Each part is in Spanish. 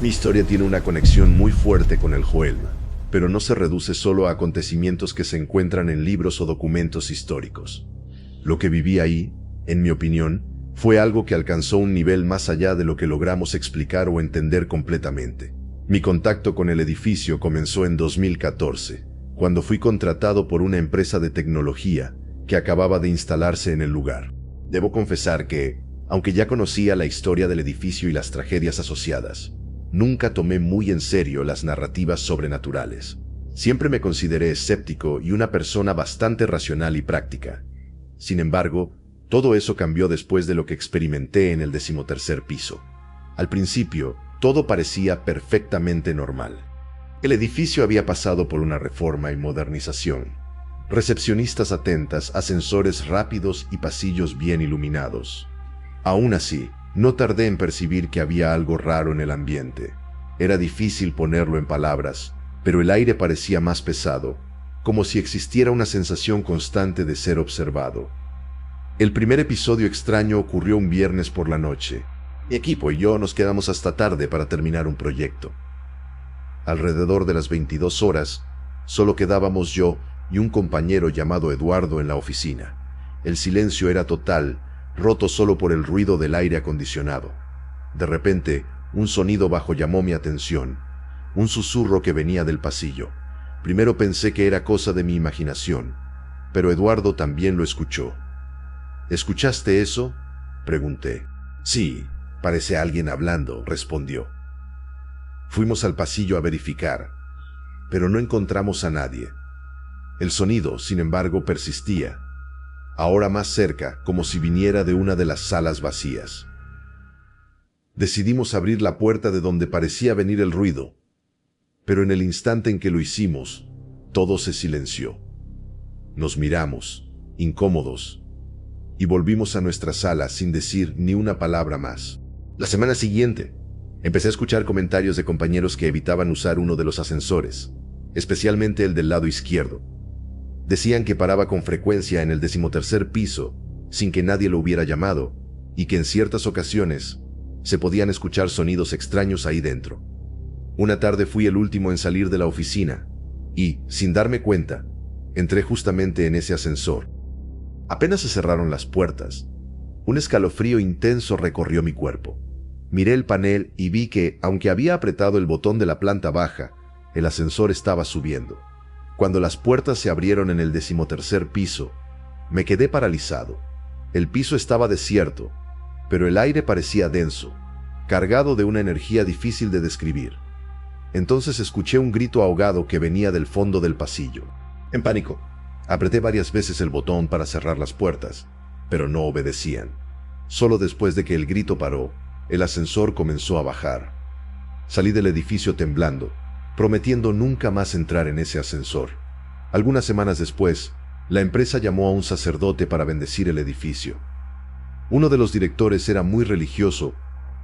Mi historia tiene una conexión muy fuerte con el Joelma, pero no se reduce solo a acontecimientos que se encuentran en libros o documentos históricos. Lo que viví ahí, en mi opinión, fue algo que alcanzó un nivel más allá de lo que logramos explicar o entender completamente. Mi contacto con el edificio comenzó en 2014, cuando fui contratado por una empresa de tecnología que acababa de instalarse en el lugar. Debo confesar que, aunque ya conocía la historia del edificio y las tragedias asociadas, nunca tomé muy en serio las narrativas sobrenaturales. Siempre me consideré escéptico y una persona bastante racional y práctica. Sin embargo, todo eso cambió después de lo que experimenté en el 13º piso. Al principio, todo parecía perfectamente normal. El edificio había pasado por una reforma y modernización. Recepcionistas atentas, ascensores rápidos y pasillos bien iluminados. Aún así, no tardé en percibir que había algo raro en el ambiente. Era difícil ponerlo en palabras, pero el aire parecía más pesado, como si existiera una sensación constante de ser observado. El primer episodio extraño ocurrió un viernes por la noche. Mi equipo y yo nos quedamos hasta tarde para terminar un proyecto. Alrededor de las 22 horas, solo quedábamos yo y un compañero llamado Eduardo en la oficina. El silencio era total, roto solo por el ruido del aire acondicionado. De repente, un sonido bajo llamó mi atención, un susurro que venía del pasillo. Primero pensé que era cosa de mi imaginación, pero Eduardo también lo escuchó. ¿Escuchaste eso?, pregunté. Sí, parece alguien hablando, respondió. Fuimos al pasillo a verificar, pero no encontramos a nadie. El sonido, sin embargo, persistía, ahora más cerca, como si viniera de una de las salas vacías. Decidimos abrir la puerta de donde parecía venir el ruido, pero en el instante en que lo hicimos, todo se silenció. Nos miramos, incómodos, y volvimos a nuestra sala sin decir ni una palabra más. La semana siguiente, empecé a escuchar comentarios de compañeros que evitaban usar uno de los ascensores, especialmente el del lado izquierdo. Decían que paraba con frecuencia en el 13º piso, sin que nadie lo hubiera llamado, y que en ciertas ocasiones se podían escuchar sonidos extraños ahí dentro. Una tarde fui el último en salir de la oficina, y, sin darme cuenta, entré justamente en ese ascensor. Apenas se cerraron las puertas, un escalofrío intenso recorrió mi cuerpo. Miré el panel y vi que, aunque había apretado el botón de la planta baja, el ascensor estaba subiendo. Cuando las puertas se abrieron en el 13º piso, me quedé paralizado. El piso estaba desierto, pero el aire parecía denso, cargado de una energía difícil de describir. Entonces escuché un grito ahogado que venía del fondo del pasillo. En pánico, apreté varias veces el botón para cerrar las puertas, pero no obedecían. Solo después de que el grito paró, el ascensor comenzó a bajar. Salí del edificio temblando, prometiendo nunca más entrar en ese ascensor. Algunas semanas después, la empresa llamó a un sacerdote para bendecir el edificio. Uno de los directores era muy religioso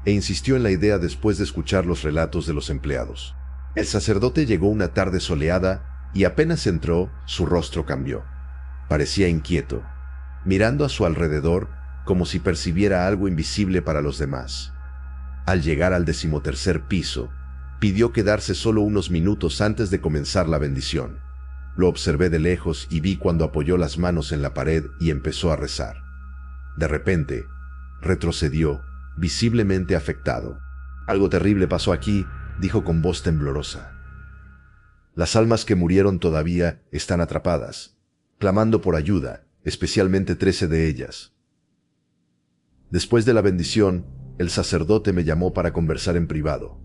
e insistió en la idea después de escuchar los relatos de los empleados. El sacerdote llegó una tarde soleada y apenas entró, su rostro cambió. Parecía inquieto, mirando a su alrededor como si percibiera algo invisible para los demás. Al llegar al 13º piso, pidió quedarse solo unos minutos antes de comenzar la bendición. Lo observé de lejos y vi cuando apoyó las manos en la pared y empezó a rezar. De repente, retrocedió, visiblemente afectado. «Algo terrible pasó aquí», dijo con voz temblorosa. «Las almas que murieron todavía están atrapadas, clamando por ayuda, especialmente 13 de ellas». Después de la bendición, el sacerdote me llamó para conversar en privado.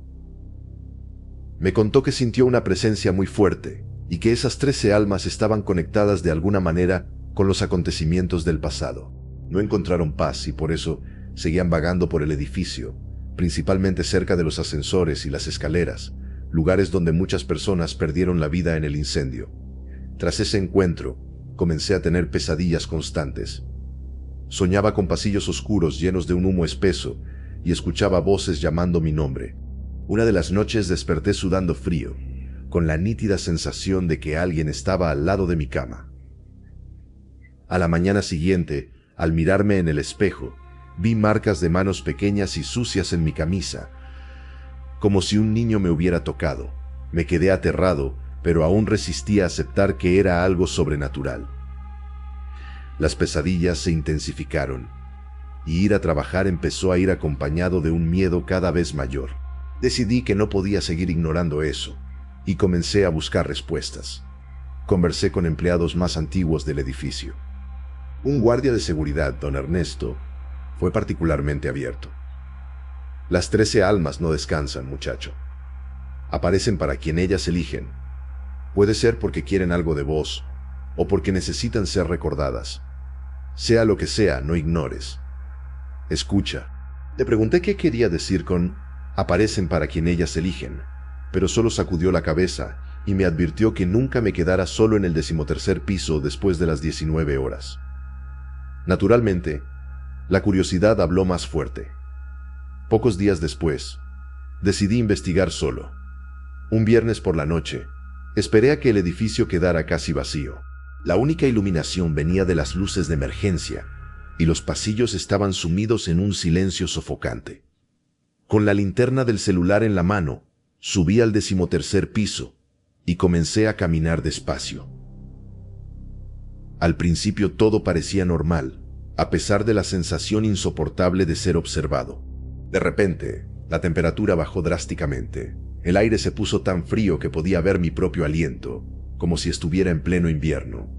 Me contó que sintió una presencia muy fuerte y que esas 13 almas estaban conectadas de alguna manera con los acontecimientos del pasado. No encontraron paz y por eso seguían vagando por el edificio, principalmente cerca de los ascensores y las escaleras, lugares donde muchas personas perdieron la vida en el incendio. Tras ese encuentro, comencé a tener pesadillas constantes. Soñaba con pasillos oscuros llenos de un humo espeso y escuchaba voces llamando mi nombre. Una de las noches desperté sudando frío, con la nítida sensación de que alguien estaba al lado de mi cama. A la mañana siguiente, al mirarme en el espejo, vi marcas de manos pequeñas y sucias en mi camisa, como si un niño me hubiera tocado. Me quedé aterrado, pero aún resistía a aceptar que era algo sobrenatural. Las pesadillas se intensificaron, y ir a trabajar empezó a ir acompañado de un miedo cada vez mayor. Decidí que no podía seguir ignorando eso, y comencé a buscar respuestas. Conversé con empleados más antiguos del edificio. Un guardia de seguridad, don Ernesto, fue particularmente abierto. Las 13 almas no descansan, muchacho. Aparecen para quien ellas eligen. Puede ser porque quieren algo de vos, o porque necesitan ser recordadas. Sea lo que sea, no ignores. Escucha. Le pregunté qué quería decir con aparecen para quien ellas eligen, pero solo sacudió la cabeza y me advirtió que nunca me quedara solo en el 13º piso después de las 19 horas. Naturalmente, la curiosidad habló más fuerte. Pocos días después, decidí investigar solo. Un viernes por la noche, esperé a que el edificio quedara casi vacío. La única iluminación venía de las luces de emergencia, y los pasillos estaban sumidos en un silencio sofocante. Con la linterna del celular en la mano, subí al 13º piso y comencé a caminar despacio. Al principio todo parecía normal, a pesar de la sensación insoportable de ser observado. De repente, la temperatura bajó drásticamente. El aire se puso tan frío que podía ver mi propio aliento, como si estuviera en pleno invierno.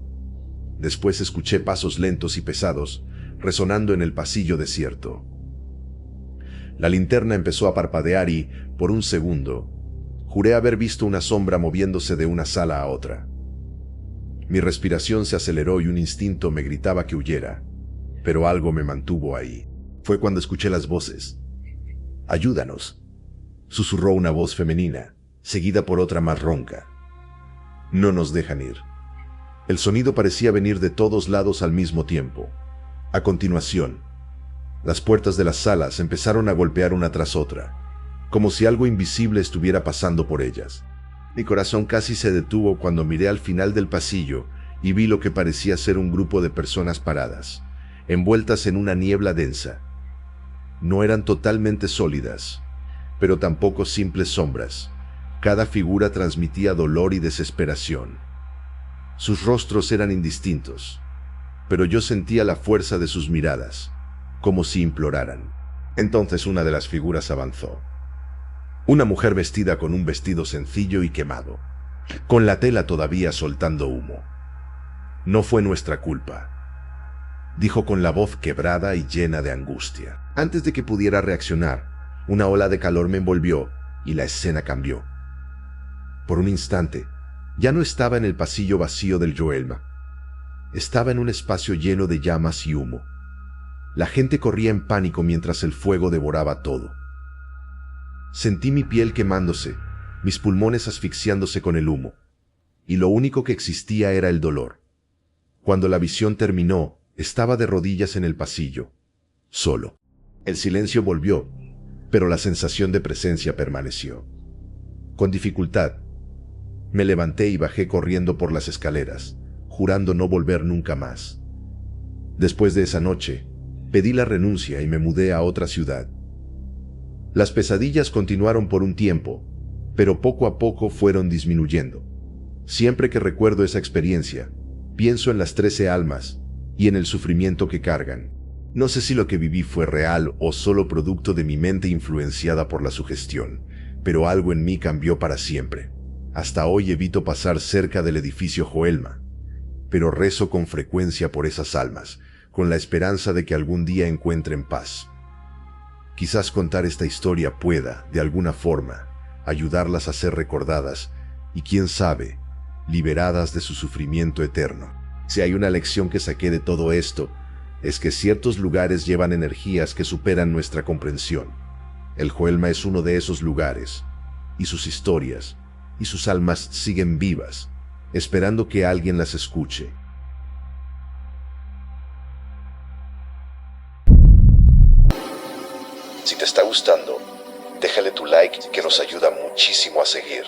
Después escuché pasos lentos y pesados, resonando en el pasillo desierto. La linterna empezó a parpadear y, por un segundo, juré haber visto una sombra moviéndose de una sala a otra. Mi respiración se aceleró y un instinto me gritaba que huyera, pero algo me mantuvo ahí. Fue cuando escuché las voces. «Ayúdanos», susurró una voz femenina, seguida por otra más ronca. «No nos dejan ir». El sonido parecía venir de todos lados al mismo tiempo. A continuación, las puertas de las salas empezaron a golpear una tras otra, como si algo invisible estuviera pasando por ellas. Mi corazón casi se detuvo cuando miré al final del pasillo y vi lo que parecía ser un grupo de personas paradas, envueltas en una niebla densa. No eran totalmente sólidas, pero tampoco simples sombras. Cada figura transmitía dolor y desesperación. Sus rostros eran indistintos, pero yo sentía la fuerza de sus miradas, como si imploraran. Entonces una de las figuras avanzó. Una mujer vestida con un vestido sencillo y quemado, con la tela todavía soltando humo. «No fue nuestra culpa», dijo con la voz quebrada y llena de angustia. Antes de que pudiera reaccionar, una ola de calor me envolvió y la escena cambió. Por un instante, ya no estaba en el pasillo vacío del Joelma. Estaba en un espacio lleno de llamas y humo. La gente corría en pánico mientras el fuego devoraba todo. Sentí mi piel quemándose, mis pulmones asfixiándose con el humo, y lo único que existía era el dolor. Cuando la visión terminó, estaba de rodillas en el pasillo, solo. El silencio volvió, pero la sensación de presencia permaneció. Con dificultad, me levanté y bajé corriendo por las escaleras, jurando no volver nunca más. Después de esa noche, pedí la renuncia y me mudé a otra ciudad. Las pesadillas continuaron por un tiempo, pero poco a poco fueron disminuyendo. Siempre que recuerdo esa experiencia, pienso en las 13 almas y en el sufrimiento que cargan. No sé si lo que viví fue real o solo producto de mi mente influenciada por la sugestión, pero algo en mí cambió para siempre. Hasta hoy evito pasar cerca del edificio Joelma, pero rezo con frecuencia por esas almas, con la esperanza de que algún día encuentren paz. Quizás contar esta historia pueda, de alguna forma, ayudarlas a ser recordadas y, quién sabe, liberadas de su sufrimiento eterno. Si hay una lección que saqué de todo esto, es que ciertos lugares llevan energías que superan nuestra comprensión. El Joelma es uno de esos lugares, y sus historias y sus almas siguen vivas, esperando que alguien las escuche. Si te está gustando, déjale tu like que nos ayuda muchísimo a seguir.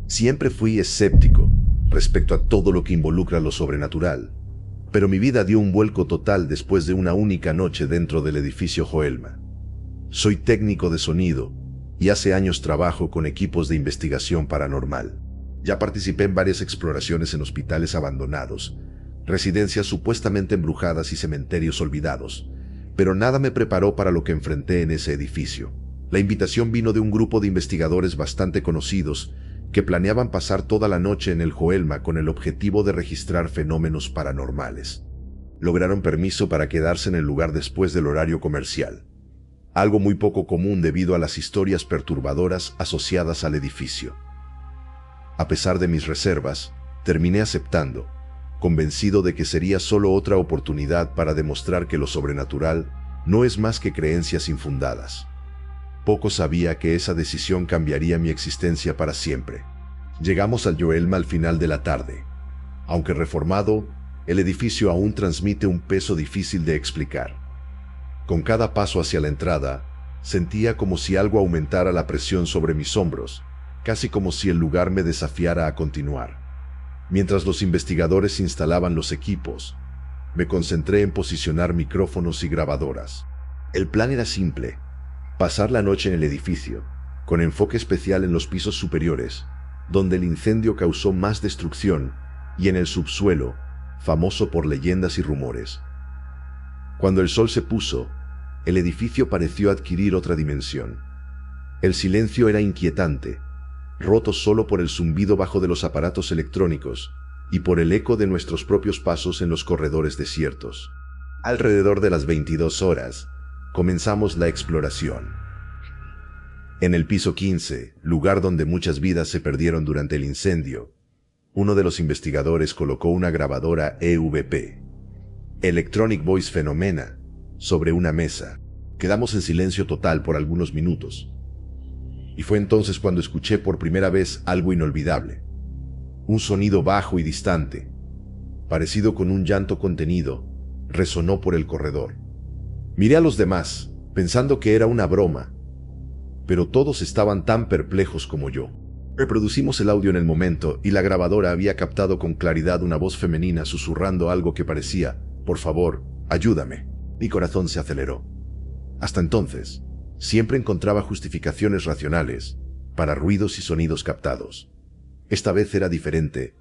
Siempre fui escéptico respecto a todo lo que involucra lo sobrenatural, pero mi vida dio un vuelco total después de una única noche dentro del edificio Joelma. Soy técnico de sonido y hace años trabajo con equipos de investigación paranormal. Ya participé en varias exploraciones en hospitales abandonados, residencias supuestamente embrujadas y cementerios olvidados, pero nada me preparó para lo que enfrenté en ese edificio. La invitación vino de un grupo de investigadores bastante conocidos que planeaban pasar toda la noche en el Joelma con el objetivo de registrar fenómenos paranormales. Lograron permiso para quedarse en el lugar después del horario comercial, algo muy poco común debido a las historias perturbadoras asociadas al edificio. A pesar de mis reservas, terminé aceptando, convencido de que sería solo otra oportunidad para demostrar que lo sobrenatural no es más que creencias infundadas. Poco sabía que esa decisión cambiaría mi existencia para siempre. Llegamos al Joelma al final de la tarde. Aunque reformado, el edificio aún transmite un peso difícil de explicar. Con cada paso hacia la entrada, sentía como si algo aumentara la presión sobre mis hombros, casi como si el lugar me desafiara a continuar. Mientras los investigadores instalaban los equipos, me concentré en posicionar micrófonos y grabadoras. El plan era simple: pasar la noche en el edificio, con enfoque especial en los pisos superiores, donde el incendio causó más destrucción, y en el subsuelo, famoso por leyendas y rumores. Cuando el sol se puso, el edificio pareció adquirir otra dimensión. El silencio era inquietante, roto solo por el zumbido bajo de los aparatos electrónicos y por el eco de nuestros propios pasos en los corredores desiertos. Alrededor de las 22 horas, comenzamos la exploración. En el piso 15, lugar donde muchas vidas se perdieron durante el incendio, uno de los investigadores colocó una grabadora EVP, Electronic Voice Phenomena, sobre una mesa. Quedamos en silencio total por algunos minutos. Y fue entonces cuando escuché por primera vez algo inolvidable. Un sonido bajo y distante, parecido con un llanto contenido, resonó por el corredor. Miré a los demás, pensando que era una broma, pero todos estaban tan perplejos como yo. Reproducimos el audio en el momento y la grabadora había captado con claridad una voz femenina susurrando algo que parecía: «Por favor, ayúdame». Mi corazón se aceleró. Hasta entonces, siempre encontraba justificaciones racionales para ruidos y sonidos captados. Esta vez era diferente.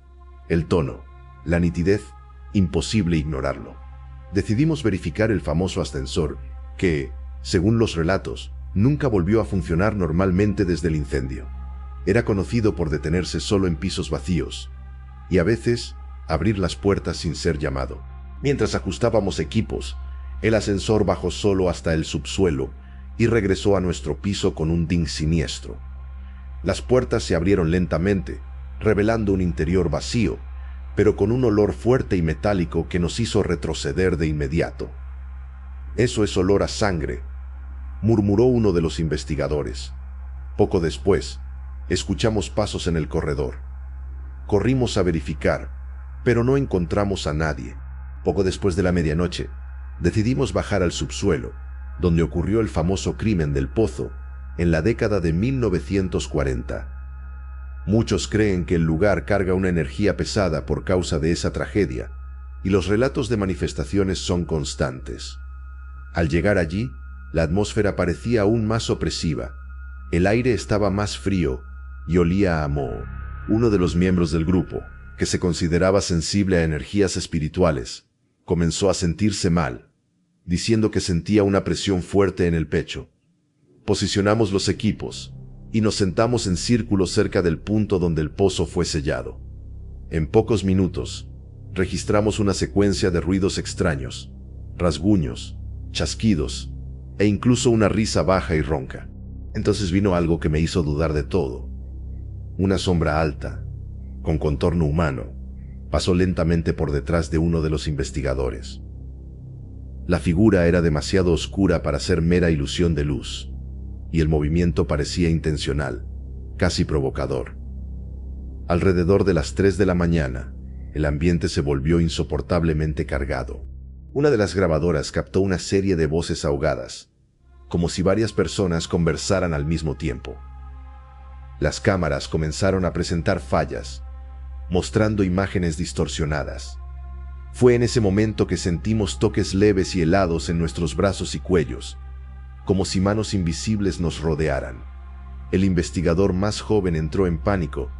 El tono, la nitidez, imposible ignorarlo. Decidimos verificar el famoso ascensor, que, según los relatos, nunca volvió a funcionar normalmente desde el incendio. Era conocido por detenerse solo en pisos vacíos, y a veces abrir las puertas sin ser llamado. Mientras ajustábamos equipos, el ascensor bajó solo hasta el subsuelo y regresó a nuestro piso con un ding siniestro. Las puertas se abrieron lentamente, revelando un interior vacío, pero con un olor fuerte y metálico que nos hizo retroceder de inmediato. «Eso es olor a sangre», murmuró uno de los investigadores. Poco después, escuchamos pasos en el corredor. Corrimos a verificar, pero no encontramos a nadie. Poco después de la medianoche, decidimos bajar al subsuelo, donde ocurrió el famoso crimen del pozo en la década de 1940. Muchos creen que el lugar carga una energía pesada por causa de esa tragedia, y los relatos de manifestaciones son constantes. Al llegar allí, la atmósfera parecía aún más opresiva. El aire estaba más frío y olía a moho. Uno de los miembros del grupo, que se consideraba sensible a energías espirituales, comenzó a sentirse mal, diciendo que sentía una presión fuerte en el pecho. Posicionamos los equipos y nos sentamos en círculo cerca del punto donde el pozo fue sellado. En pocos minutos, registramos una secuencia de ruidos extraños, rasguños, chasquidos e incluso una risa baja y ronca. Entonces vino algo que me hizo dudar de todo. Una sombra alta, con contorno humano, pasó lentamente por detrás de uno de los investigadores. La figura era demasiado oscura para ser mera ilusión de luz, y el movimiento parecía intencional, casi provocador. Alrededor de las 3 de la mañana, el ambiente se volvió insoportablemente cargado. Una de las grabadoras captó una serie de voces ahogadas, como si varias personas conversaran al mismo tiempo. Las cámaras comenzaron a presentar fallas, mostrando imágenes distorsionadas. Fue en ese momento que sentimos toques leves y helados en nuestros brazos y cuellos, como si manos invisibles nos rodearan. El investigador más joven entró en pánico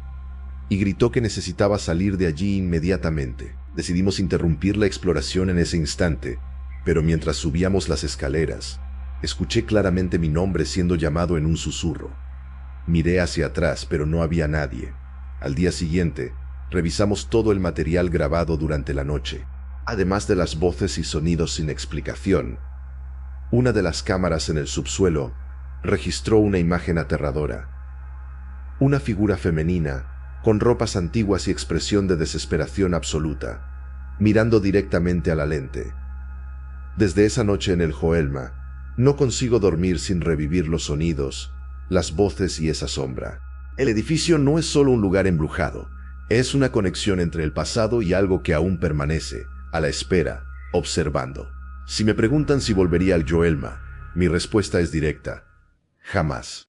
y gritó que necesitaba salir de allí inmediatamente. Decidimos interrumpir la exploración en ese instante, pero mientras subíamos las escaleras, escuché claramente mi nombre siendo llamado en un susurro. Miré hacia atrás, pero no había nadie. Al día siguiente, revisamos todo el material grabado durante la noche. Además de las voces y sonidos sin explicación, una de las cámaras en el subsuelo registró una imagen aterradora. Una figura femenina, con ropas antiguas y expresión de desesperación absoluta, mirando directamente a la lente. Desde esa noche en el Joelma, no consigo dormir sin revivir los sonidos, las voces y esa sombra. El edificio no es solo un lugar embrujado, es una conexión entre el pasado y algo que aún permanece, a la espera, observando. Si me preguntan si volvería al Joelma, mi respuesta es directa: jamás.